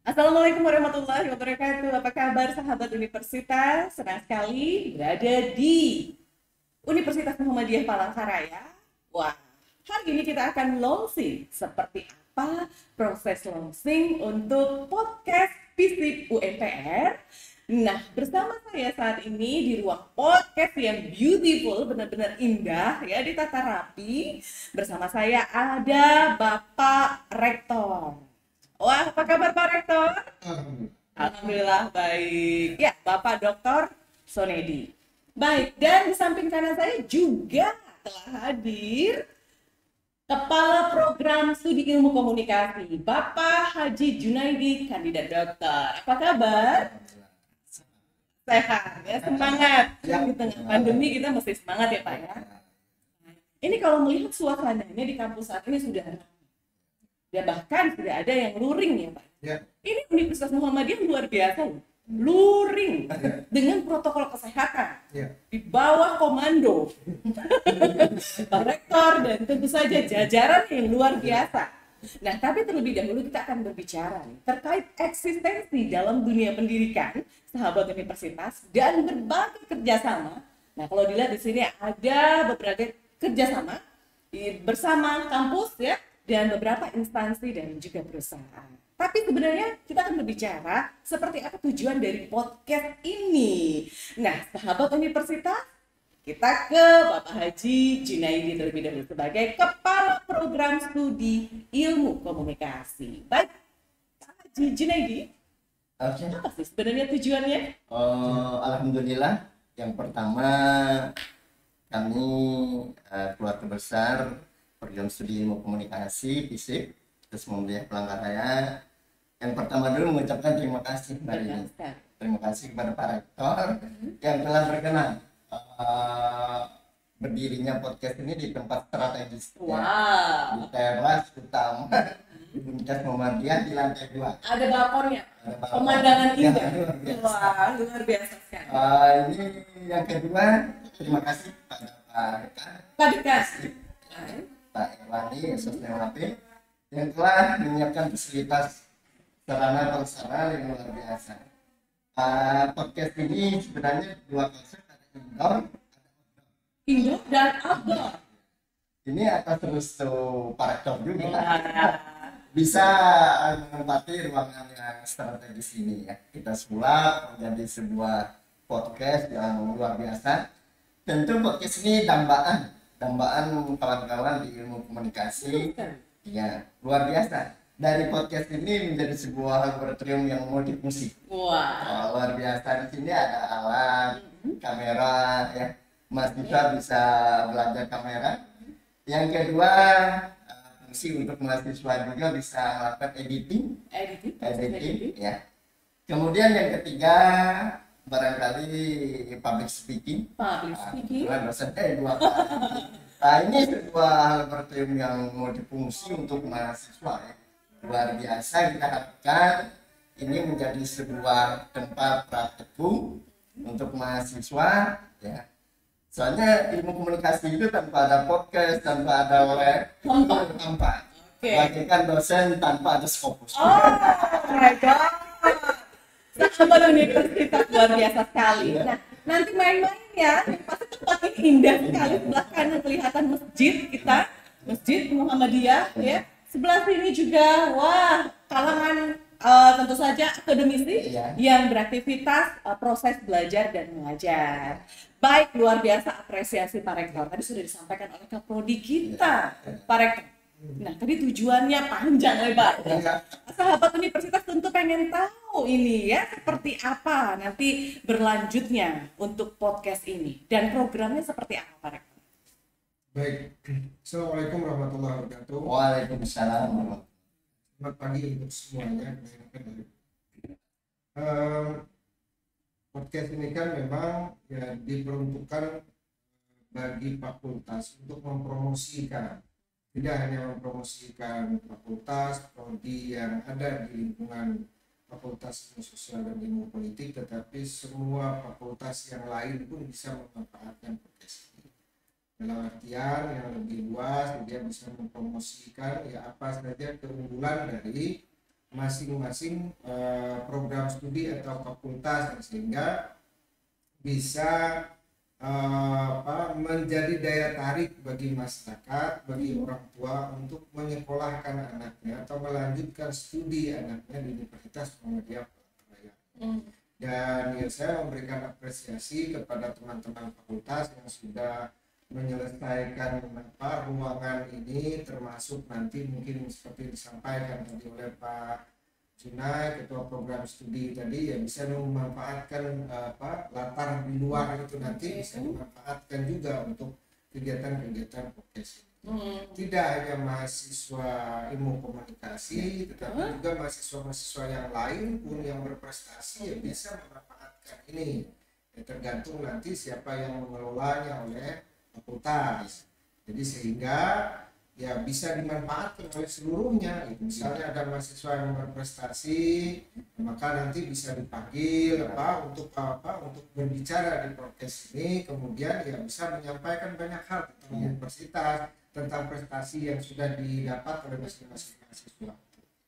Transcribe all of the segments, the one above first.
Assalamualaikum warahmatullahi wabarakatuh. Apa kabar sahabat universitas? Senang sekali berada di Universitas Muhammadiyah Palangkaraya. Wah, hari ini kita akan launching. Seperti apa proses launching untuk podcast FISIP UNPR? Nah, bersama saya saat ini di ruang podcast yang beautiful, benar-benar indah ya, ditata rapi. Bersama saya ada Bapak Rektor. Wah, apa kabar Pak Rektor? Alhamdulillah baik. Ya, Bapak Dr. Sonedi. Baik, dan di samping kanan saya juga telah hadir Kepala Program Studi Ilmu Komunikasi, Bapak Haji Junaidi, kandidat dokter. Apa kabar? Sehat, ya, semangat. Di tengah pandemi kita mesti semangat ya Pak ya. Ini kalau melihat suasananya di kampus saat ini sudah ya bahkan sudah ada yang luring ya Pak. Ya. Ini Universitas Muhammadiyah luar biasa loh. Luring dengan protokol kesehatan Ya. di bawah komando Pak Rektor dan tentu saja jajaran yang luar biasa. Nah, tapi terlebih dahulu kita akan berbicara nih, terkait eksistensi dalam dunia pendidikan sahabat universitas dan berbagai kerjasama. Nah, kalau dilihat di sini ada beberapa kerjasama bersama kampus ya dan beberapa instansi dan juga perusahaan. Tapi sebenarnya kita akan berbicara seperti apa tujuan dari podcast ini. Nah, sahabat universitas, kita ke Bapak Haji Junaidi terlebih dahulu sebagai Kepala Program Studi Ilmu Komunikasi. Baik, Pak Haji Junaidi, Oke. apa sih sebenarnya tujuannya? Alhamdulillah. Yang pertama kami keluarga besar Program Studi Ilmu Komunikasi FISIP terus Muhammadiyah Palangkaraya. Yang pertama dulu mengucapkan terima kasih hari ini. Terima kasih kepada Pak Rektor yang telah berkenan berdirinya podcast ini di tempat strategis. Wow. Ya, di teras utama Universitas Muhammadiyah di lantai 2. Ada balkonnya, Ada balkon. pemandangan Ya, indah. luar biasa. Wah, luar biasa sekali. Ini yang kedua, terima kasih pada Pak Dekan, Pak Dekas. Pak Irwandi, SSDWP yang telah menyiapkan fasilitas sarana prasarana yang luar biasa. Podcast ini sebenarnya dua konsep, ada indoor, Indoor dan outdoor. ini atas restu Pak Rektor juga. Wah. Bisa menempati ruangan yang strategis ini ya. Kita sulap menjadi sebuah podcast yang luar biasa. Tentu podcast ini dambaan kawan-kawan di ilmu komunikasi ya luar biasa. Dari podcast ini menjadi sebuah laboratorium yang multifungsi. Wah. Luar biasa. Di sini ada alat kamera ya, mahasiswa bisa belajar kamera. Yang kedua, fungsi untuk mahasiswa juga bisa melakukan editing ya. Kemudian yang ketiga, barangkali public speaking. Dosen dua kali. Nah, ini sebuah laboratorium yang multifungsi untuk mahasiswa ya. Luar biasa, kita harapkan ini menjadi sebuah tempat praktikum untuk mahasiswa ya. Soalnya ilmu komunikasi itu tanpa ada podcast, tanpa ada web, tanpa. Bagaikan dosen tanpa ada Scopus. Oh my god. Sahabat universitas luar biasa sekali. Nah, nanti main-main ya. Pasti tempat ini indah sekali. Sebelah kanan kelihatan masjid kita, Masjid Muhammadiyah ya. Sebelah sini juga, wah, kalangan tentu saja akademisi yang beraktivitas proses belajar dan mengajar. Baik, luar biasa apresiasi Pak Rektor. Tadi sudah disampaikan oleh Kaprodi kita, Pak Rektor. Nah, tadi tujuannya panjang lebar. Sahabat universitas tentu pengen tahu ini ya, seperti apa nanti berlanjutnya untuk podcast ini dan programnya seperti apa, Pak Rektor? Baik, Assalamualaikum warahmatullahi wabarakatuh. Waalaikumsalam. Selamat pagi untuk semuanya. Podcast ini kan memang ya diperuntukkan bagi fakultas untuk mempromosikan, tidak hanya mempromosikan fakultas prodi yang ada di lingkungan Fakultas Ilmu Sosial dan Ilmu Politik, tetapi semua fakultas yang lain pun bisa memanfaatkan podcast ini. Dalam artian yang lebih luas, dia bisa mempromosikan ya apa saja keunggulan dari masing-masing program studi atau fakultas, sehingga bisa menjadi daya tarik bagi masyarakat, bagi orang tua untuk menyekolahkan anaknya atau melanjutkan studi anaknya di Universitas Muhammadiyah Palangkaraya. Dan ya, saya memberikan apresiasi kepada teman-teman fakultas yang sudah menyelesaikan ruangan ini, termasuk nanti mungkin seperti disampaikan tadi oleh Pak Junai, ketua program studi tadi, ya bisa memanfaatkan latar di luar itu nanti bisa dimanfaatkan juga untuk kegiatan-kegiatan podcast. Tidak hanya mahasiswa ilmu komunikasi, tetapi juga mahasiswa-mahasiswa yang lain pun yang berprestasi ya bisa memanfaatkan ini. Ya, tergantung nanti siapa yang mengelolanya oleh fakultas. Jadi sehingga ya bisa dimanfaatkan oleh seluruhnya. Misalnya ada mahasiswa yang berprestasi, maka nanti bisa dipanggil untuk berbicara di podcast ini, kemudian ya bisa menyampaikan banyak hal tentang universitas, tentang prestasi yang sudah didapat oleh masing-masing mahasiswa.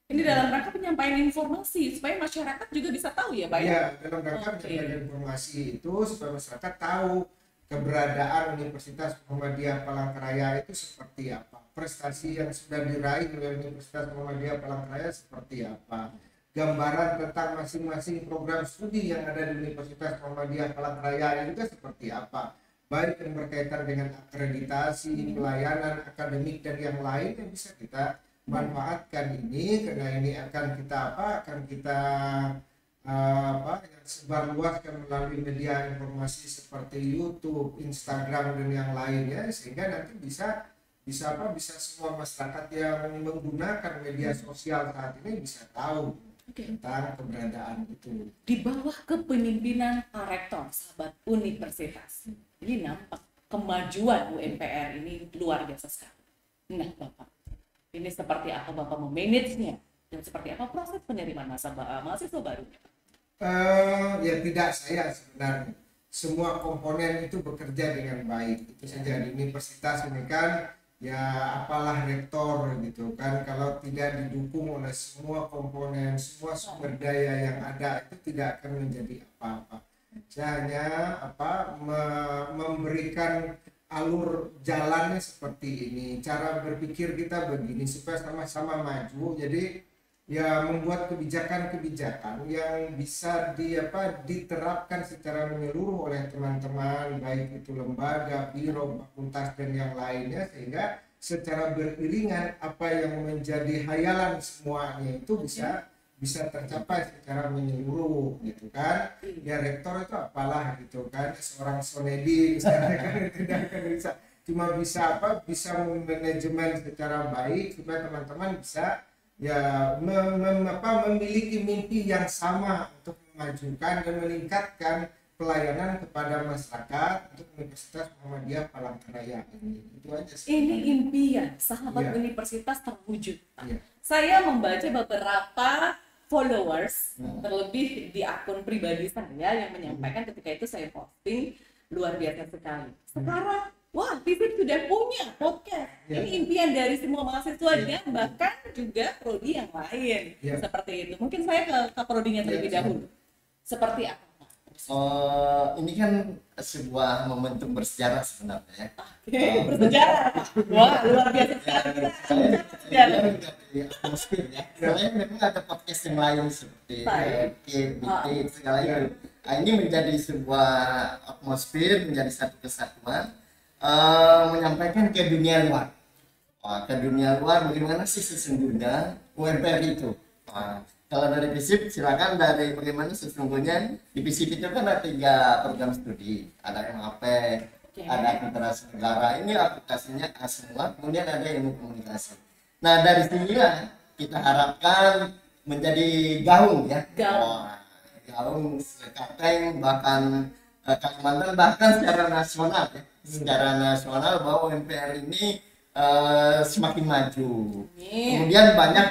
Ini dalam rangka penyampaian informasi supaya masyarakat juga bisa tahu ya, Pak? Ya, dalam rangka penyampaian informasi itu supaya masyarakat tahu keberadaan Universitas Muhammadiyah Palangkaraya itu seperti apa, prestasi yang sudah diraih oleh Universitas Muhammadiyah Palangkaraya seperti apa, gambaran tentang masing-masing program studi yang ada di Universitas Muhammadiyah Palangkaraya itu seperti apa, baik yang berkaitan dengan akreditasi, pelayanan akademik dan yang lain yang bisa kita manfaatkan ini, karena ini akan kita yang sebarluaskan melalui media informasi seperti YouTube, Instagram dan yang lainnya, sehingga nanti bisa semua masyarakat yang menggunakan media sosial saat ini bisa tahu tentang keberadaan itu. Di bawah kepemimpinan Pak Rektor, sahabat universitas, ini nampak kemajuan UMPR ini luar biasa sekali. Nah, Bapak, ini seperti apa Bapak memanagenya dan seperti apa proses penerimaan mahasiswa baru? Ya tidak saya sebenarnya. Semua komponen itu bekerja dengan baik. Itu saja di universitas ini kan ya apalah rektor gitu kan, kalau tidak didukung oleh semua komponen, semua sumber daya yang ada itu tidak akan menjadi apa-apa. Saya hanya memberikan alur jalannya seperti ini, cara berpikir kita begini supaya sama-sama maju. Jadi ya membuat kebijakan-kebijakan yang bisa diterapkan secara menyeluruh oleh teman-teman, baik itu lembaga, biro, fakultas dan yang lainnya, sehingga secara beriringan apa yang menjadi hayalan semuanya itu bisa tercapai secara menyeluruh gitu kan. Ya rektor itu apalah gitu kan, seorang sonedi misalnya kan tidak akan bisa memanajemen secara baik supaya teman-teman bisa ya memiliki mimpi yang sama untuk memajukan dan meningkatkan pelayanan kepada masyarakat untuk Universitas Muhammadiyah Palangkaraya ini. Itu aja sih. Ini impian sahabat universitas terwujud. Saya membaca beberapa followers, terlebih di akun pribadi saya yang menyampaikan ketika itu saya posting, luar biasa sekali. Sekarang wah, Visip sudah punya podcast. Ini impian dari semua mahasiswa dan bahkan juga prodi yang lain. Seperti itu. Mungkin saya ke prodinya terlebih dahulu. Seperti apa? Ini kan sebuah momentum bersejarah sebenarnya. Bersejarah. Wah, luar biasa sekali. Atmosfer ya. Soalnya memang ada podcast yang lain seperti BT, segala itu. Ini menjadi sebuah atmosfer, menjadi satu kesatuan. Menyampaikan ke dunia luar. Bagaimana sih sesungguhnya UMPR itu. Kalau dari FISIP silakan dari bagaimana sesungguhnya. Di FISIP itu kan ada 3 program studi, ada MAP, ada akuntansi negara, ini aplikasinya semua, kemudian ada ilmu komunikasi. Nah dari sinilah kita harapkan menjadi gaung ya. Gaung sekateng bahkan Kalimantan, bahkan secara nasional ya. Secara nasional bahwa UMPR ini semakin maju. Kemudian banyak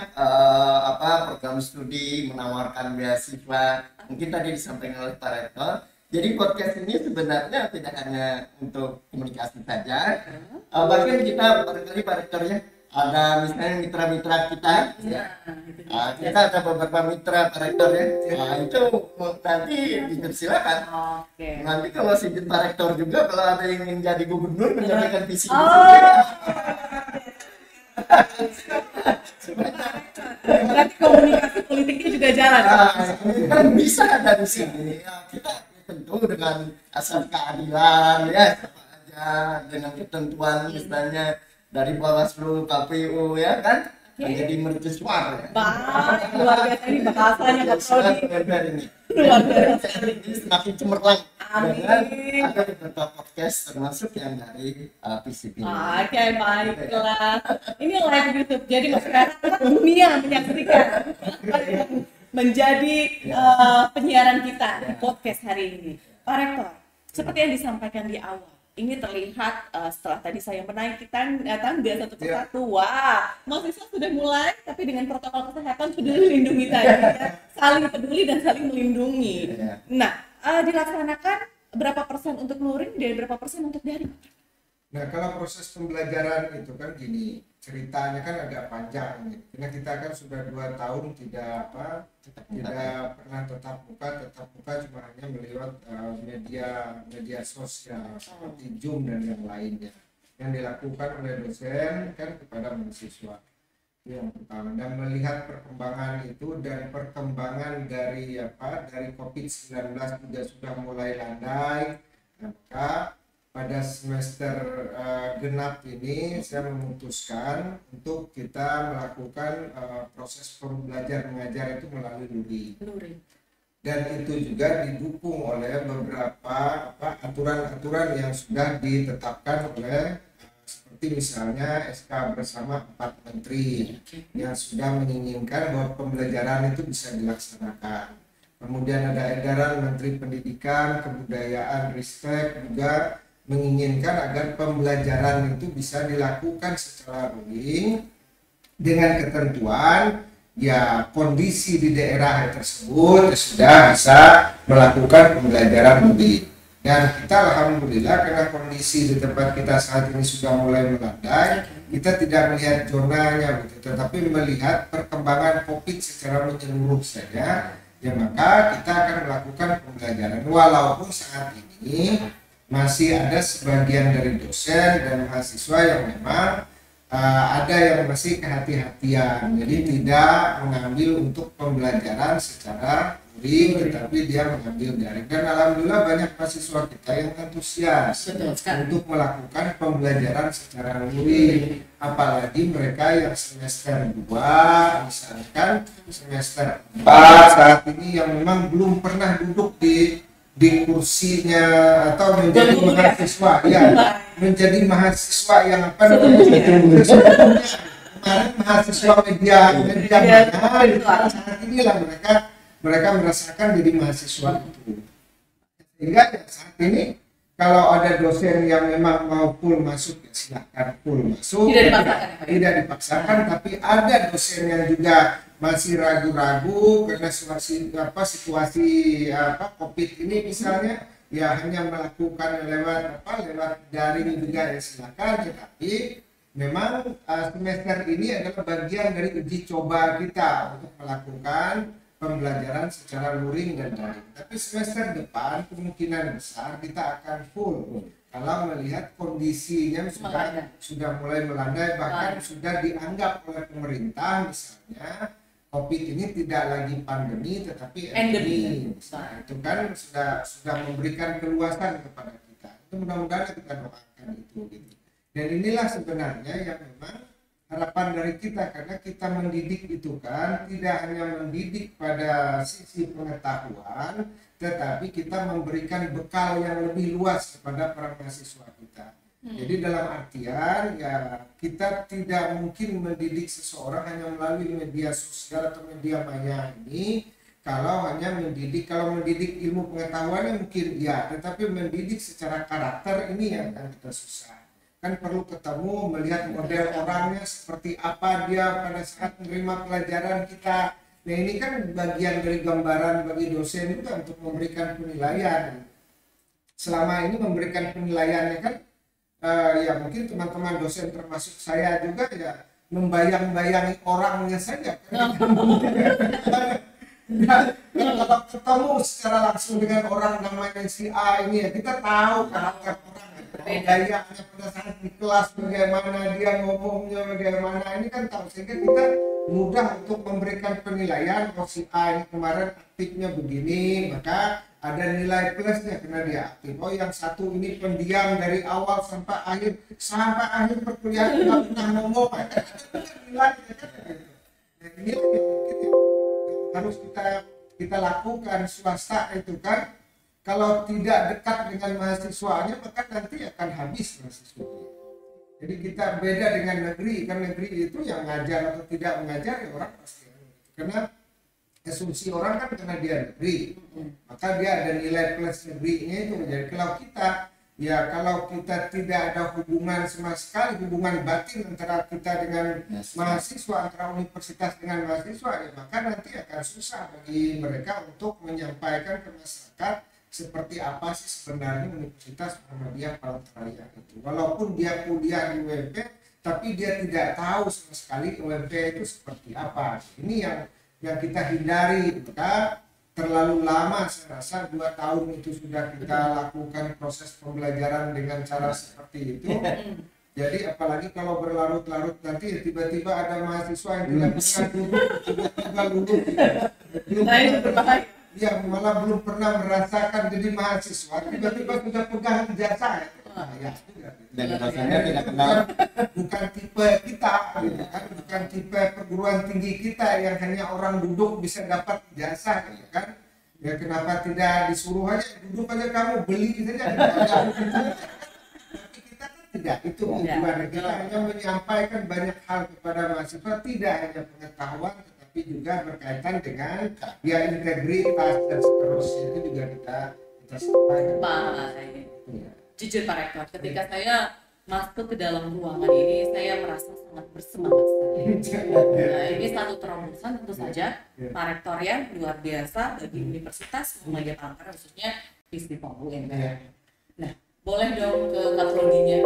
program studi menawarkan beasiswa. Mungkin tadi disampaikan oleh Pak Rektor. Jadi podcast ini sebenarnya tidak hanya untuk komunikasi saja. Bahkan kita barangkali Pak Rektor ya ada misalnya mitra-mitra kita ya. Gitu. Kita ada beberapa mitra Pak Rektor ya. Nah, itu nanti dipersilakan. Oke. Nanti kalau si Pak Rektor juga kalau ada yang ingin jadi gubernur menyampaikan visi Berarti komunikasi politiknya juga jalan. ini kan bisa dari sini ya, kita tentu dengan asas keadilan ya, apa aja dengan ketentuan misalnya dari Bawaslu, KPU ya kan, menjadi mercusuar ya. Baik, luar biasa ini bahasanya Pak Prodi. Ini Luar biasa. ini semakin cemerlang Amin. dengan ada beberapa podcast termasuk yang dari PCP. Oke, baiklah. Ini live YouTube, jadi masyarakat dunia menyaksikan menjadi penyiaran kita di podcast hari ini. Pak Rektor, seperti yang disampaikan di awal, ini terlihat setelah tadi saya menaiki tangga satu persatu. Wah, mahasiswa sudah mulai, tapi dengan protokol kesehatan peduli lindungi tadi, ya. Saling peduli dan saling melindungi. Nah, dilaksanakan berapa persen untuk luring dan berapa persen untuk daring? Nah, kalau proses pembelajaran itu kan gini, ceritanya kan agak panjang gitu. Karena kita kan sudah 2 tahun tidak pernah tatap muka cuma hanya melewat media sosial seperti Zoom dan yang lainnya yang dilakukan oleh dosen kan kepada mahasiswa. Itu yang pertama, dan melihat perkembangan itu dan perkembangan dari COVID-19 juga sudah mulai landai, maka pada semester genap ini saya memutuskan untuk kita melakukan proses pembelajar mengajar itu melalui luring. Dan itu juga didukung oleh beberapa aturan-aturan yang sudah ditetapkan oleh seperti misalnya SK bersama 4 menteri yang sudah menginginkan bahwa pembelajaran itu bisa dilaksanakan. Kemudian ada edaran Menteri Pendidikan, Kebudayaan, Ristek juga menginginkan agar pembelajaran itu bisa dilakukan secara luring dengan ketentuan ya kondisi di daerah tersebut sudah bisa melakukan pembelajaran luring. Dan kita alhamdulillah karena kondisi di tempat kita saat ini sudah mulai melandai, kita tidak melihat zonanya gitu, tetapi melihat perkembangan COVID secara menyeluruh saja. Ya maka kita akan melakukan pembelajaran walaupun saat ini masih ada sebagian dari dosen dan mahasiswa yang memang ada yang masih kehati-hatian, jadi tidak mengambil untuk pembelajaran secara luring, tetapi dia mengambil daring. Dan alhamdulillah banyak mahasiswa kita yang antusias untuk melakukan pembelajaran secara luring, apalagi mereka yang semester 2 misalkan semester 4 saat ini yang memang belum pernah duduk di kursinya atau menjadi mahasiswa ya, menjadi mahasiswa yang kemarin mahasiswa media mana saat inilah mereka merasakan jadi mahasiswa itu, sehingga saat ini kalau ada dosen yang memang mau full masuk ya silahkan full masuk, tidak dipaksakan, tapi ada dosen yang juga masih ragu-ragu karena situasi COVID ini misalnya ya hanya melakukan lewat daring juga ya silakan, tetapi memang semester ini adalah bagian dari uji coba kita untuk melakukan pembelajaran secara luring dan daring. Tapi semester depan kemungkinan besar kita akan full kalau melihat kondisinya sudah mulai melandai, bahkan sudah dianggap oleh pemerintah misalnya COVID ini tidak lagi pandemi tetapi endemi. Nah, itu kan sudah memberikan keluasan kepada kita. Itu mudah-mudahan kita doakan itu gitu. Dan inilah sebenarnya yang memang harapan dari kita, karena kita mendidik itu kan tidak hanya mendidik pada sisi pengetahuan, tetapi kita memberikan bekal yang lebih luas kepada para mahasiswa kita. Jadi dalam artian ya kita tidak mungkin mendidik seseorang hanya melalui media sosial atau media maya ini. Kalau mendidik ilmu pengetahuannya mungkin ya, tetapi mendidik secara karakter ini yang kita susah. Kan perlu ketemu, melihat model orangnya seperti apa dia pada saat menerima pelajaran kita. Nah ini kan bagian dari gambaran bagi dosen juga untuk memberikan penilaian. Selama ini memberikan penilaiannya kan ya mungkin teman-teman dosen termasuk saya juga ya membayang-bayangi orangnya saja. Nah, kalau ketemu secara langsung dengan orang namanya si A ini ya, kita tahu karakter orang, gayanya pada saat di kelas bagaimana, dia ngomongnya bagaimana, ini kan tahu, sehingga kita mudah untuk memberikan penilaian. Oh, si A ini kemarin aktifnya begini, maka ada nilai plusnya karena dia aktif. Oh, yang satu ini pendiam dari awal sampai akhir perkuliahan nggak pernah ngomong, ada nilai. Nah, ini yang harus kita lakukan. Swasta itu kan kalau tidak dekat dengan mahasiswanya maka nanti akan habis mahasiswanya. Jadi kita beda dengan negeri, kan negeri itu yang ngajar atau tidak mengajar ya orang pasti, karena asumsi orang kan karena dia negeri maka dia ada nilai plus negerinya itu. Jadi kalau kita tidak ada hubungan sama sekali, hubungan batin antara kita dengan mahasiswa, antara universitas dengan mahasiswa, ya maka nanti akan susah bagi mereka untuk menyampaikan ke masyarakat seperti apa sih sebenarnya Universitas Muhammadiyah Palangkaraya itu. Walaupun dia kuliah di UMP, tapi dia tidak tahu sama sekali UMP itu seperti apa. Ini yang kita hindari. Maka terlalu lama, saya rasa 2 tahun itu sudah kita lakukan proses pembelajaran dengan cara seperti itu. Jadi apalagi kalau berlarut-larut nanti tiba-tiba ada mahasiswa yang tidak pernah duduk, tiba-tiba lulus. Ya, malah belum pernah merasakan jadi mahasiswa, tiba-tiba sudah pegang ijazah. Ya, dan rasanya tidak kenal, bukan tipe kita, gitu kan? Bukan tipe perguruan tinggi kita yang hanya orang duduk bisa dapat ijazah, gitu kan? Ya kenapa tidak disuruh aja duduk aja, kamu beli saja. Tapi kita kan tidak, itu tujuan kita hanya menyampaikan banyak hal kepada mahasiswa, tidak hanya pengetahuan tetapi juga berkaitan dengan ya integritas dan seterusnya, itu juga kita sampaikan. Baik. Jujur Pak Rektor, ketika saya masuk ke dalam ruangan ini, saya merasa sangat bersemangat sekali. Nah, ini satu terobosan tentu saja Pak Rektor ya, luar biasa bagi Universitas Muhammadiyah Palangkaraya, khususnya FISIP UMP. Nah, boleh dong ke kaprodinya,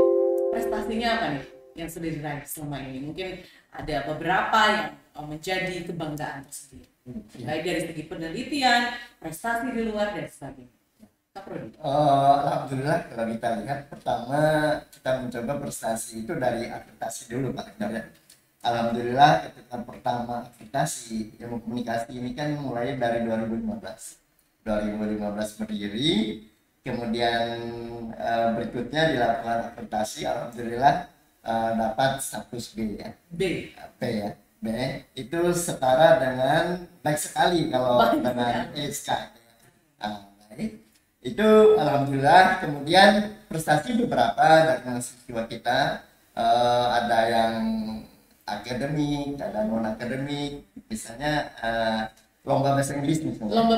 prestasinya apa nih yang sudah diraih selama ini? Mungkin ada beberapa yang menjadi kebanggaan tersendiri, baik dari segi penelitian, prestasi di luar dan sebagainya. Alhamdulillah kalau kita lihat, pertama kita mencoba prestasi itu dari akreditasi dulu Pak Rektor ya. Alhamdulillah ketika pertama akreditasi ilmu komunikasi ini kan mulai dari 2015 berdiri, kemudian berikutnya dilakukan akreditasi, alhamdulillah dapat status B ya. B ya. B itu setara dengan baik sekali kalau dengan SK. Baik. Itu alhamdulillah. Kemudian prestasi beberapa dari mahasiswa kita, ada yang akademik, ada non akademik, misalnya lomba bahasa Inggris misalnya. Lomba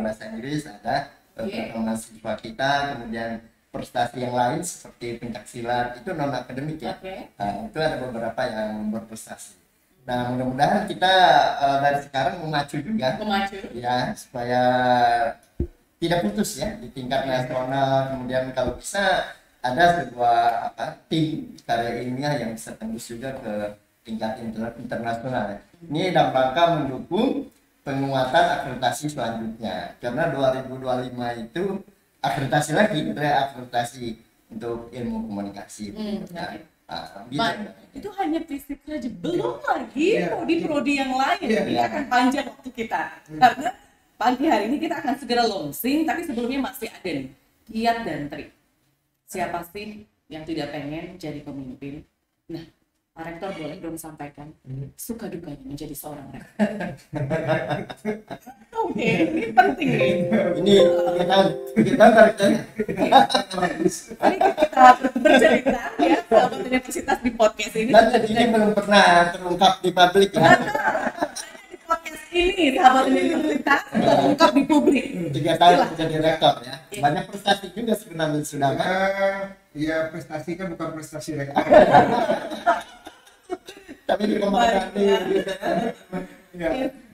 bahasa Inggris ada beberapa mahasiswa kita. Kemudian prestasi yang lain seperti pencak silat itu non akademik ya. Itu ada beberapa yang berprestasi. Nah, mudah-mudahan kita dari sekarang memacu ya, supaya tidak putus ya di tingkat nasional. Kemudian kalau bisa ada sebuah tim karya ilmiah yang bisa tembus juga ke tingkat internasional ya. Ini dalam rangka mendukung penguatan akreditasi selanjutnya, karena 2025 itu akreditasi lagi, akreditasi untuk ilmu komunikasi. Itu hanya fisik saja, belum lagi prodi-prodi yang lain. Ini akan panjang waktu kita, karena pagi hari ini kita akan segera launching, tapi sebelumnya masih ada nih kiat dan trik. Siapa sih yang tidak pengen jadi pemimpin? Nah, Pak Rektor boleh dong sampaikan suka dukanya menjadi seorang rektor. Oke, ini penting nih. Ini kita tariknya. Ini kita bercerita ya, sahabat universitas di podcast ini. Dan ini belum pernah terungkap di publik ya. Ini sahabat universitas terungkap di publik. 3 tahun menjadi rektor ya. Banyak prestasi juga sebenarnya sudah kan. Ya prestasi kan bukan prestasi rektor. Tapi di komandani gitu. Ya.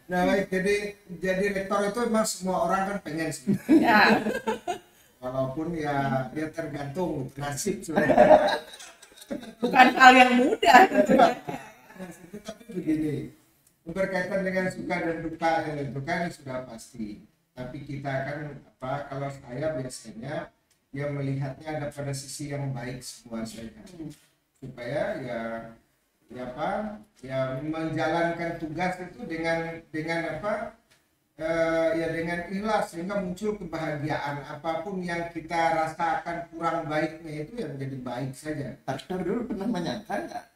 Nah, jadi rektor itu memang semua orang kan pengen sih. Ya. Walaupun ya tergantung nasib sebenarnya. Bukan hal yang mudah tentunya. Tapi begini, berkaitan dengan suka dan duka itu kan sudah pasti. Tapi kita kan kalau saya biasanya ya melihatnya ada pada sisi yang baik semua saja, supaya ya menjalankan tugas itu dengan dengan ikhlas, sehingga muncul kebahagiaan. Apapun yang kita rasakan kurang baiknya itu ya menjadi baik saja. Rektor dulu pernah menyangka nggak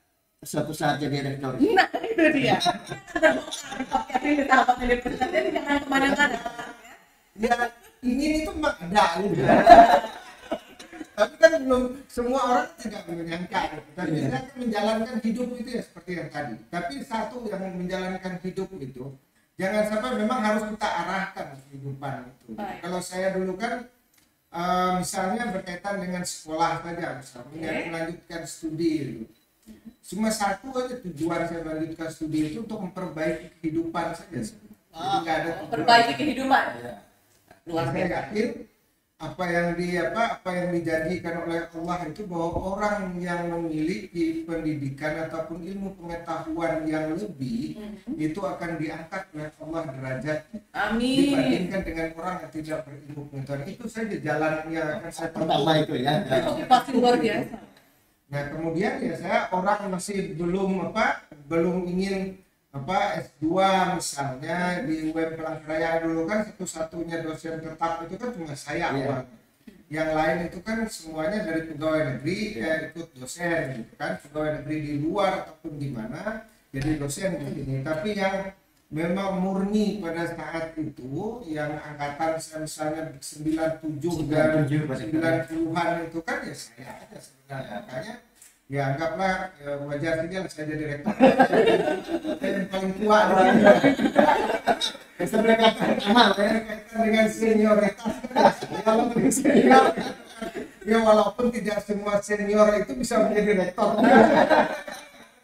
suatu saat jadi rektor? Nah, itu dia. Oke, ini sahabat universitas, jadi jangan kemana-mana. Ya, ingin itu mah ada gitu. Tapi kan belum semua orang tidak menyangka. Dan kita akan menjalankan hidup itu ya seperti yang tadi. Tapi satu yang menjalankan hidup itu, jangan sampai memang harus kita arahkan kehidupan itu. Kalau saya dulu kan misalnya berkaitan dengan sekolah saja, misalnya melanjutkan studi itu. Cuma satu aja tujuan saya melanjutkan studi itu untuk memperbaiki kehidupan saja. Jadi nggak ada perbaiki kehidupan. Luar biasa. Saya yakin apa yang dijadikan oleh Allah itu bahwa orang yang memiliki pendidikan ataupun ilmu pengetahuan yang lebih itu akan diangkat oleh Allah derajat. Amin. Dibandingkan dengan orang yang tidak berilmu pengetahuan. Itu saja jalannya akan saya pertama itu ya. Itu pasti luar biasa. Nah kemudian ya saya orang masih belum ingin S2 misalnya di UM Palangkaraya dulu kan satu-satunya dosen tetap itu kan cuma saya awalnya. Yang lain itu kan semuanya dari pegawai negeri ikut dosen gitu kan, pegawai negeri di luar ataupun di mana jadi dosen ini. Tapi yang memang murni pada saat itu yang angkatan misalnya 97 dan 90-an itu kan ya saya aja sebenarnya. Makanya ya anggaplah wajar saja saya jadi rektor. Saya yang paling tua berkaitan dengan senioritas. Ya walaupun tidak semua senior itu bisa menjadi rektor.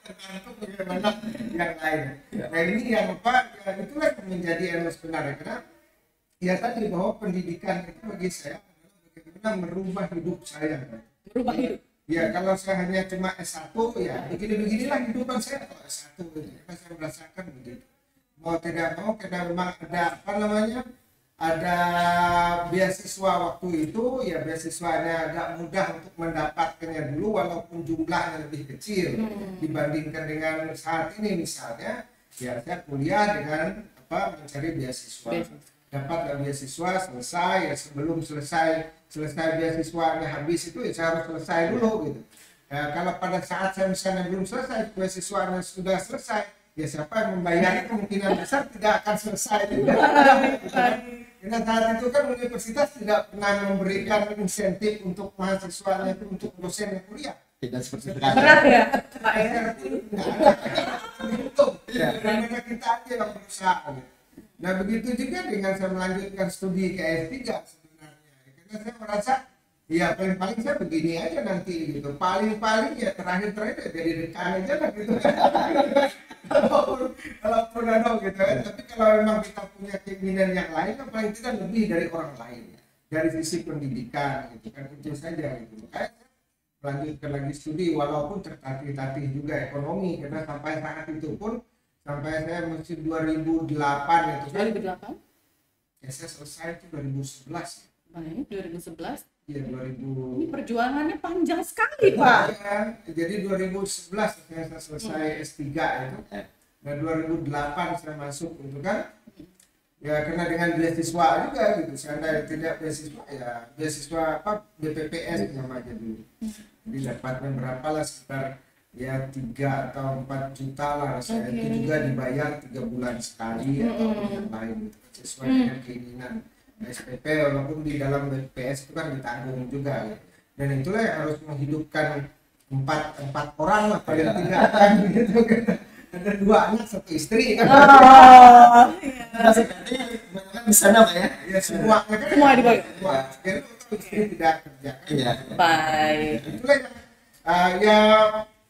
Tergantung bagaimana yang lain. Nah ini yang ya itulah yang menjadi yang sebenarnya. Karena ya tadi bahwa pendidikan itu bagi saya bagaimana merubah hidup saya. Merubah hidup. Ya kalau saya hanya cuma S1 ya begini-beginilah kehidupan saya kalau S1 gitu. Karena saya merasakan begitu. Mau tidak mau karena memang ada beasiswa waktu itu ya beasiswanya agak mudah untuk mendapatkannya dulu walaupun jumlahnya lebih kecil dibandingkan dengan saat ini misalnya ya saya kuliah dengan mencari beasiswa. Dapatlah beasiswa selesai ya sebelum selesai beasiswanya habis itu ya saya harus selesai dulu gitu. Ya, kalau pada saat saya misalnya belum selesai beasiswanya sudah selesai ya siapa yang membayar kemungkinan besar tidak akan selesai juga. Karena saat itu kan universitas tidak pernah memberikan insentif untuk mahasiswanya itu untuk dosen yang kuliah. Tidak seperti sekarang. Berat ya, Pak ya. Karena kita aja yang berusaha. Nah begitu juga dengan saya melanjutkan studi ke S3 sebenarnya. Karena saya merasa ya paling saya begini aja nanti gitu. Paling ya terakhir ya jadi dekan aja lah gitu. Kalaupun ada gitu kan. Tapi kalau memang kita punya keinginan yang lain kan paling tidak lebih dari orang lain ya. Dari sisi pendidikan gitu kan itu saja gitu. Makanya saya melanjutkan lagi studi walaupun tertatih-tatih juga ekonomi karena sampai saat itu pun sampai saya masih 2008 itu kan. 2008? Ya saya selesai itu 2011. Baik, 2011. Iya 2000. Ini perjuangannya panjang sekali Pak. Ya, jadi 2011 saya selesai S3 itu. Nah 2008 saya masuk itu kan. Ya karena dengan beasiswa juga gitu. Saya tidak beasiswa ya beasiswa BPPS namanya dulu. Jadi dapatnya berapa lah sekitar ya 3 atau 4 juta lah saya itu juga dibayar 3 bulan sekali atau yang lain gitu. Sesuai dengan keinginan SPP walaupun di dalam BPS itu kan ditanggung juga ya. Dan itulah yang harus menghidupkan empat orang lah paling tidak kan gitu kan. Ada 2 anak 1 istri kan. Kan di sana Pak ya. Ya semua kan Semua dibayar. Jadi istri tidak kerja. Iya. Baik. Itulah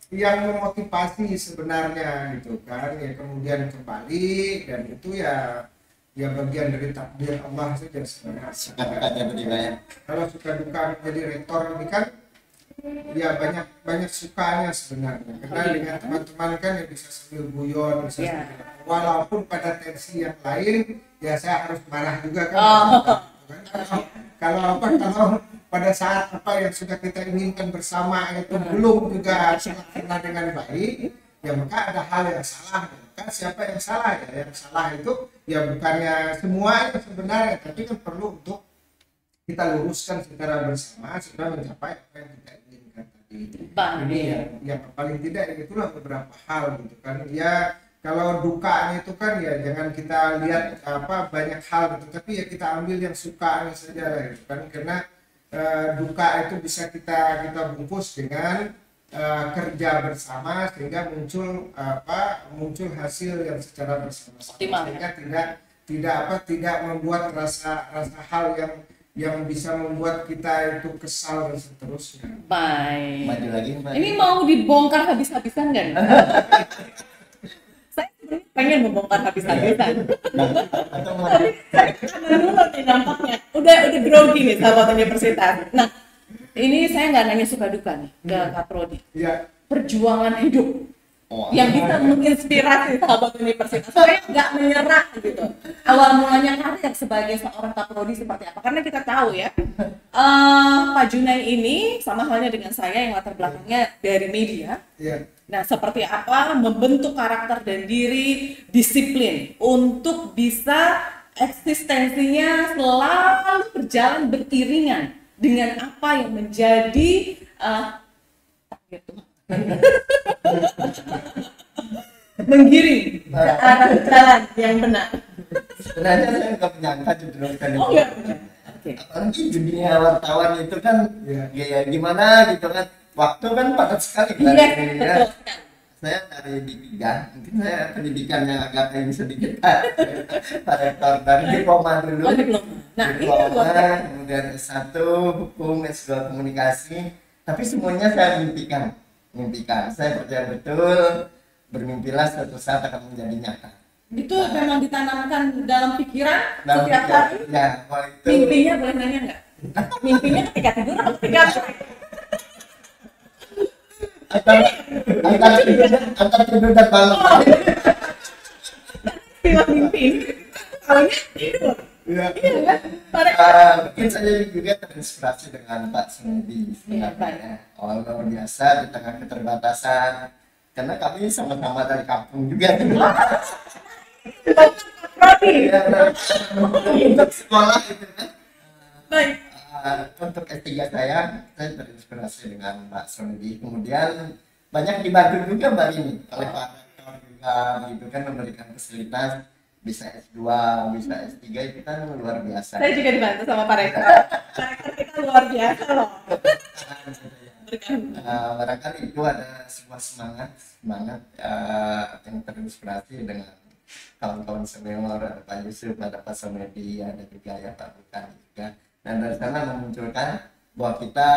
yang memotivasi sebenarnya gitu kan ya kemudian kembali dan itu ya bagian dari takdir Allah saja sebenarnya. Suka dukanya beribadah. Kalau suka duka menjadi rektor ini kan ya banyak sukanya sebenarnya. Karena dengan teman-teman kan ya bisa sambil guyon, bisa Iya. sambil walaupun pada tensi yang lain ya saya harus marah juga kan. Kan? Kalau pada saat apa yang sudah kita inginkan bersama itu belum juga terlaksana dengan baik, ya maka ada hal yang salah. Maka siapa yang salah ya? Yang salah itu ya bukannya semuanya sebenarnya, tapi kan perlu untuk kita luruskan secara bersama supaya mencapai apa yang kita inginkan tadi. Ini yang paling tidak itulah beberapa hal gitu kan. Ya kalau dukanya itu kan ya jangan kita lihat banyak hal gitu, tapi ya kita ambil yang sukanya saja lah gitu kan. Karena duka itu bisa kita bungkus dengan kerja bersama sehingga muncul hasil yang secara bersama-sama, sehingga tidak membuat rasa hal yang bisa membuat kita itu kesal dan seterusnya. Baik. Maju lagi, Mbak. Ini mau dibongkar habis-habisan nggak nih? Saya sebenarnya pengen membongkar habis-habisan. Atau Karena dulu nih nampaknya udah grogi nih sahabat universitas. Nah, ini saya nggak nanya suka duka nih ke Kak Prodi. Ya, Perjuangan hidup oh, yang bisa menginspirasi sahabat universitas. Saya nggak menyerah gitu. Awal mulanya karir sebagai seorang kaprodi seperti apa? Karena kita tahu ya, Pak Junai ini sama halnya dengan saya yang latar belakangnya dari media. ya. Nah, seperti apa membentuk karakter dan diri, disiplin untuk bisa eksistensinya selalu berjalan beriringan dengan apa yang menjadi menggiring ke arah jalan yang benar. sebenarnya saya nggak menyangka justru kan Oh itu. ya. Oke. Apalagi dunia wartawan itu kan ya gimana gitu kan, waktu kan padat sekali kan. Iya, Ya. betul. Saya dari D3, mungkin saya pendidikannya agak ini sedikit Pak Rektor, dari diploma dulu. Oh, diploma. Nah, ini Diploma, luar kemudian S1 hukum, S2 komunikasi, tapi semuanya saya mimpikan. Saya percaya betul, bermimpilah suatu saat akan menjadi nyata. itu memang ditanamkan dalam pikiran Dalam setiap pikiran, hari. ya, kalau itu Mimpinya boleh nanya nggak? Mimpinya ketika tidur atau ketika antar tidur dan bangun. istilah mimpi? Awalnya tidur. Ya. Iya kan? Pada Mungkin saya juga terinspirasi dengan Pak Sunedi sebenarnya. Awal luar biasa di tengah keterbatasan, karena kami sama-sama dari kampung juga. Prodi. Ya, untuk sekolah itu kan. Baik. Untuk S3 saya terinspirasi dengan Pak Sunedi. Kemudian banyak dibantu juga Mbak ini oleh Pak Rektor juga gitu kan, memberikan fasilitas, bisa S2, bisa S3 itu kan luar biasa. Saya juga dibantu sama Pak Rektor. Pak Rektor kita luar biasa loh. Barangkali itu ada sebuah semangat yang terinspirasi dengan kawan-kawan senior, ada Pak Yusuf, ada Pak Somedi, ada juga ya Pak Bukan juga, dan dari sana memunculkan bahwa kita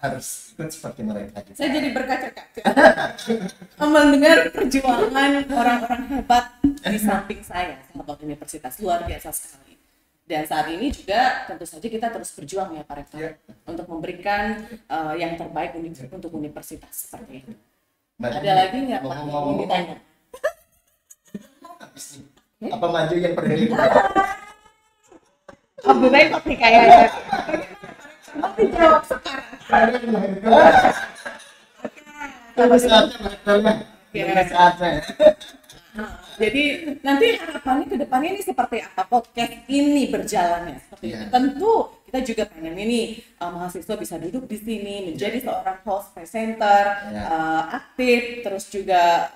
harus ikut seperti mereka juga. Saya jadi berkaca-kaca mendengar perjuangan orang-orang hebat di samping saya, sahabat universitas, luar biasa sekali. Dan saat ini juga tentu saja kita terus berjuang ya Pak Rektor, untuk memberikan yang terbaik untuk universitas seperti itu. Ada lagi nggak Pak yang ingin ditanya? Apa maju yang pergi? Abdul repot nih kayaknya. Mau dijawab sekarang. Tunggu saatnya Rektornya. Tunggu saatnya. Jadi nanti harapannya ke depannya ini seperti apa podcast ini berjalannya seperti itu. Tentu kita juga pengen ini mahasiswa bisa duduk di sini menjadi seorang host, presenter, aktif, terus juga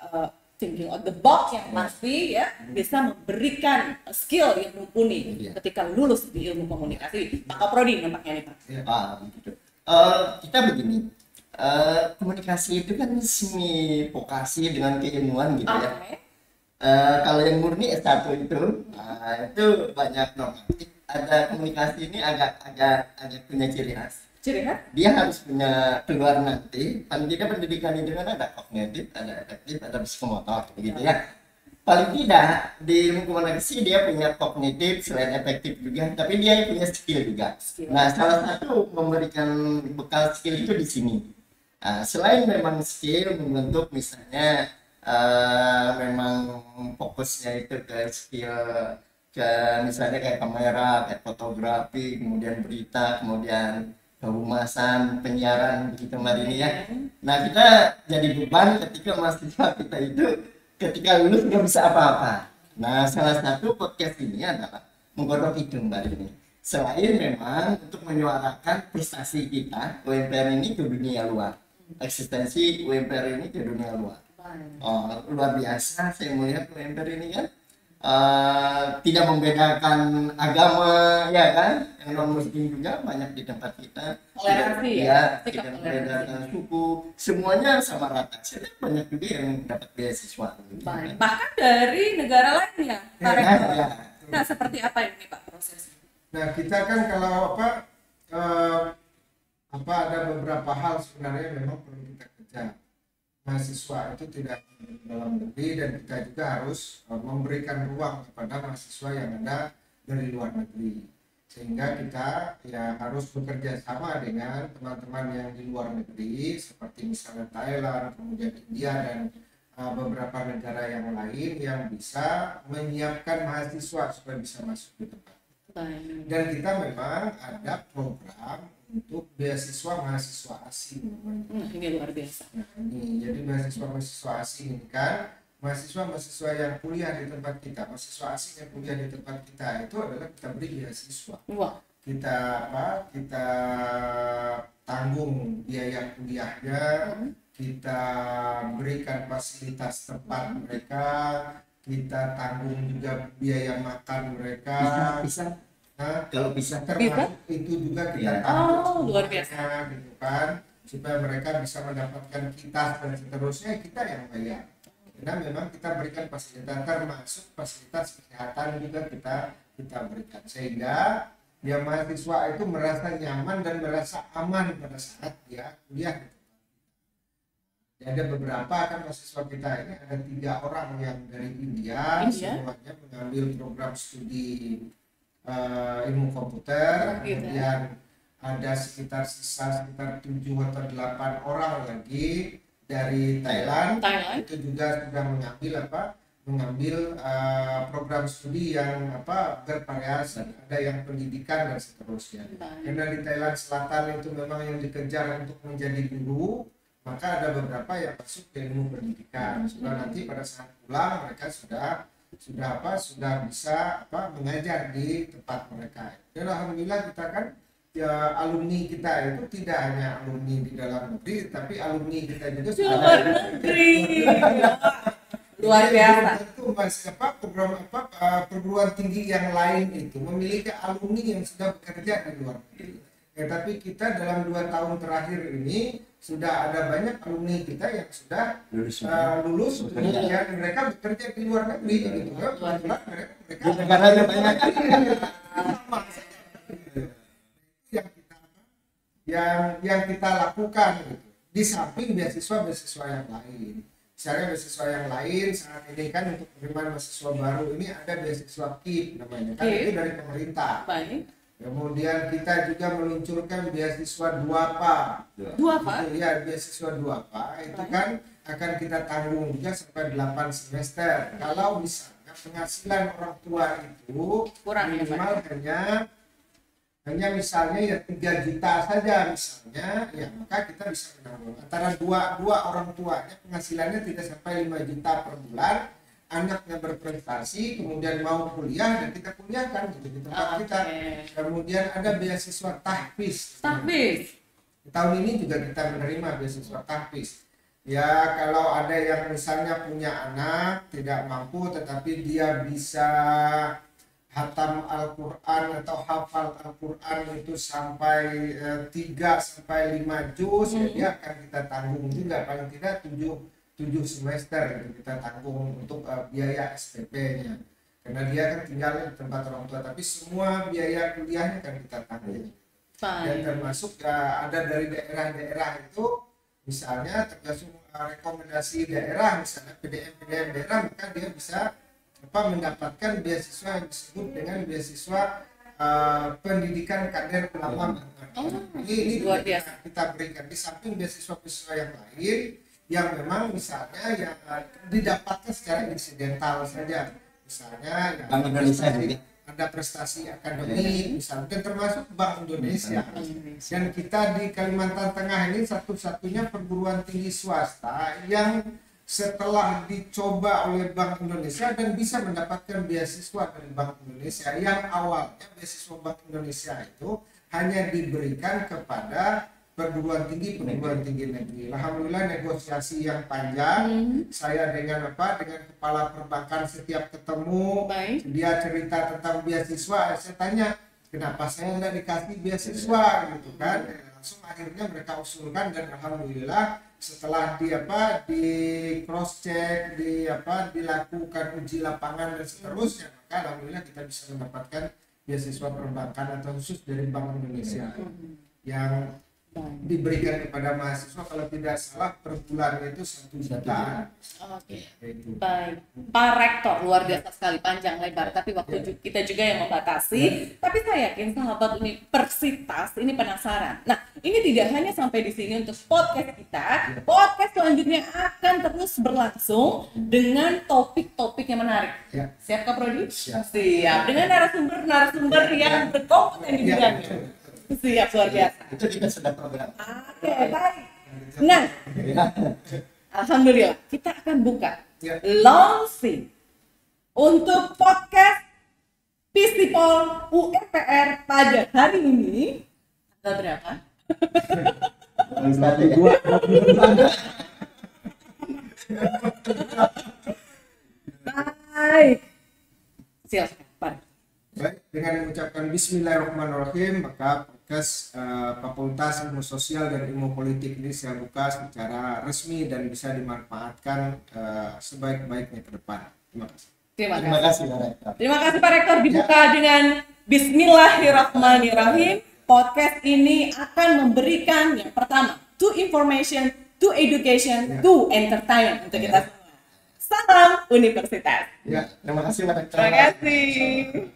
thinking out the box yang pasti ya bisa memberikan skill yang mumpuni ketika lulus di ilmu komunikasi. Pak Kaprodi nampaknya nih Pak. Begitu. Kita begini, komunikasi itu kan semi vokasi dengan keilmuan gitu ya. Kalau yang murni S1 itu banyak normatif. Ada komunikasi ini agak punya ciri khas. Dia harus punya keluar nanti, paling tidak pendidikan itu kan ada kognitif, ada efektif, ada psikomotor begitu ya. Paling tidak di ilmu komunikasi dia punya kognitif selain efektif juga, tapi dia punya skill juga. Nah, salah satu memberikan bekal skill itu di sini. Selain memang skill membentuk misalnya memang fokusnya itu ke skill ke misalnya kayak kamera, kayak fotografi, kemudian berita, kemudian kehumasan, penyiaran begitu Mbak Rini ya. Nah kita jadi beban ketika mahasiswa kita itu ketika lulus nggak bisa apa-apa. Nah salah satu podcast ini adalah menggodok itu Mbak Rini. Selain memang untuk menyuarakan prestasi kita, UMPR ini ke dunia luar. Eksistensi UMPR ini ke dunia luar. Luar biasa saya melihat UMPR ini kan tidak membedakan agama ya kan, yang non muslim juga banyak di tempat kita, Toleransi tidak membedakan suku, semuanya sama rata. Saya lihat banyak juga yang dapat beasiswa. Baik. Bahkan dari negara lain ya, Pak Rektor. Ya. Nah, seperti apa ini Pak prosesnya? Nah, kita kan kalau ada beberapa hal sebenarnya memang perlu kita kejar. Mahasiswa itu tidak dalam negeri, dan kita juga harus memberikan ruang kepada mahasiswa yang ada dari luar negeri, sehingga kita ya harus bekerja sama dengan teman-teman yang di luar negeri seperti misalnya Thailand, kemudian India, dan beberapa negara yang lain yang bisa menyiapkan mahasiswa supaya bisa masuk di tempat. Dan kita memang ada program untuk beasiswa mahasiswa asing. Ini luar biasa. Nah, ini jadi mahasiswa asing ini kan mahasiswa yang kuliah di tempat kita, mahasiswa asing yang kuliah di tempat kita itu adalah kita beri beasiswa. Kita kita tanggung biaya kuliahnya, kita berikan fasilitas tempat mereka, kita tanggung juga biaya makan mereka. Bisa. Nah, kalau bisa termasuk itu juga kita luar biasa gitu kan, supaya mereka bisa mendapatkan kitas dan seterusnya, kita yang bayar. Karena memang kita berikan fasilitas, termasuk fasilitas kesehatan juga kita berikan, sehingga dia mahasiswa itu merasa nyaman dan merasa aman pada saat dia kuliah. Ada beberapa kan mahasiswa kita ini, ada 3 orang yang dari India. Semuanya mengambil program studi ilmu komputer, kemudian ada sekitar 7 atau 8 orang lagi dari Thailand. Itu juga sudah mengambil program studi yang bervariasi, ada yang pendidikan dan seterusnya. Karena di Thailand Selatan itu memang yang dikejar untuk menjadi guru, maka ada beberapa yang masuk ke ilmu pendidikan. Sudah nanti pada saat pulang mereka sudah bisa mengajar di tempat mereka. Dan alhamdulillah kita kan ya, alumni kita itu tidak hanya alumni di dalam negeri, tapi alumni kita juga di luar negeri. Luar biasa. Itu program perguruan tinggi yang lain itu memiliki alumni yang sudah bekerja di luar negeri. Ya, tapi kita dalam 2 tahun terakhir ini sudah ada banyak alumni kita yang sudah lulus, kemudian mereka bekerja di luar negeri gitu. Mereka banyak yang kita lakukan gitu. Di samping beasiswa yang lain. Misalnya beasiswa yang lain saat ini kan untuk penerimaan mahasiswa baru ini ada beasiswa KIP namanya, kan itu dari pemerintah. Baik. Kemudian kita juga meluncurkan beasiswa Duapa. Ya, beasiswa Duapa itu kan akan kita tanggung juga sampai 8 semester. Kalau misalnya penghasilan orang tua itu minimal hanya misalnya ya 3 juta saja misalnya, ya maka kita bisa menanggung. Antara dua orang tuanya penghasilannya tidak sampai 5 juta per bulan, anaknya berprestasi, kemudian mau kuliah dan kita kuliahkan gitu di tempat kita. Kemudian ada beasiswa tahfiz. Tahun ini juga kita menerima beasiswa tahfiz. Ya kalau ada yang misalnya punya anak tidak mampu tetapi dia bisa hatam Al-Quran atau hafal Al-Quran itu sampai 3-5 juz, ya dia akan kita tanggung juga paling tidak 7 semester kita tanggung untuk biaya SPP-nya, karena dia kan tinggal di tempat orang tua, tapi semua biaya kuliahnya kan kita tanggung. Dan termasuk ada dari daerah-daerah itu, misalnya tergantung rekomendasi daerah, misalnya PDM daerah, maka dia bisa mendapatkan beasiswa yang disebut dengan beasiswa pendidikan kader ulama. Ini luar juga biasa. kita berikan di samping beasiswa-beasiswa yang lain yang memang misalnya yang didapatkan secara insidental saja. Misalnya yang Bank Indonesia juga. ada prestasi akademik misalnya, dan termasuk Bank Indonesia. Dan kita di Kalimantan Tengah ini satu-satunya perguruan tinggi swasta yang setelah dicoba oleh Bank Indonesia dan bisa mendapatkan beasiswa dari Bank Indonesia, yang awalnya beasiswa Bank Indonesia itu hanya diberikan kepada perguruan tinggi negeri. Alhamdulillah negosiasi yang panjang. Saya dengan kepala perbankan setiap ketemu, Baik. dia cerita tentang beasiswa, saya tanya kenapa saya nggak dikasih beasiswa gitu kan. Langsung akhirnya mereka usulkan, dan alhamdulillah setelah di cross check, dilakukan uji lapangan dan seterusnya, maka alhamdulillah kita bisa mendapatkan beasiswa perbankan atau khusus dari Bank Indonesia yang diberikan kepada mahasiswa, kalau tidak salah per bulannya itu 1 juta. Oke. Baik, Pak Rektor, luar biasa sekali, panjang lebar, tapi waktu kita juga yang membatasi. Tapi saya yakin sahabat universitas ini penasaran. Nah, ini tidak hanya sampai di sini untuk podcast kita. Podcast selanjutnya akan terus berlangsung dengan topik-topik yang menarik. Ya. Siap Kak Prodi? Siap. Siap. Dengan narasumber yang berkompeten di bidangnya. Siap, luar biasa. Itu kita sudah program. Oke, baik. Nah, alhamdulillah kita akan buka Ya. launching untuk podcast Visipol UNPR pada hari ini. Tanggal berapa? Baik. Silakan, Pak. Baik, dengan mengucapkan Bismillahirrahmanirrahim, maka podcast Fakultas Ilmu Sosial dan Ilmu Politik ini saya buka secara resmi dan bisa dimanfaatkan sebaik-baiknya ke depan. Terima kasih. Terima Terima kasih. kasih Pak Rektor. Terima kasih Pak Rektor, dibuka dengan Bismillahirrahmanirrahim. Podcast ini akan memberikan yang pertama, to information, to education, to entertainment untuk kita semua. Salam Universitas. Ya. Terima kasih Pak Rektor. Terima kasih.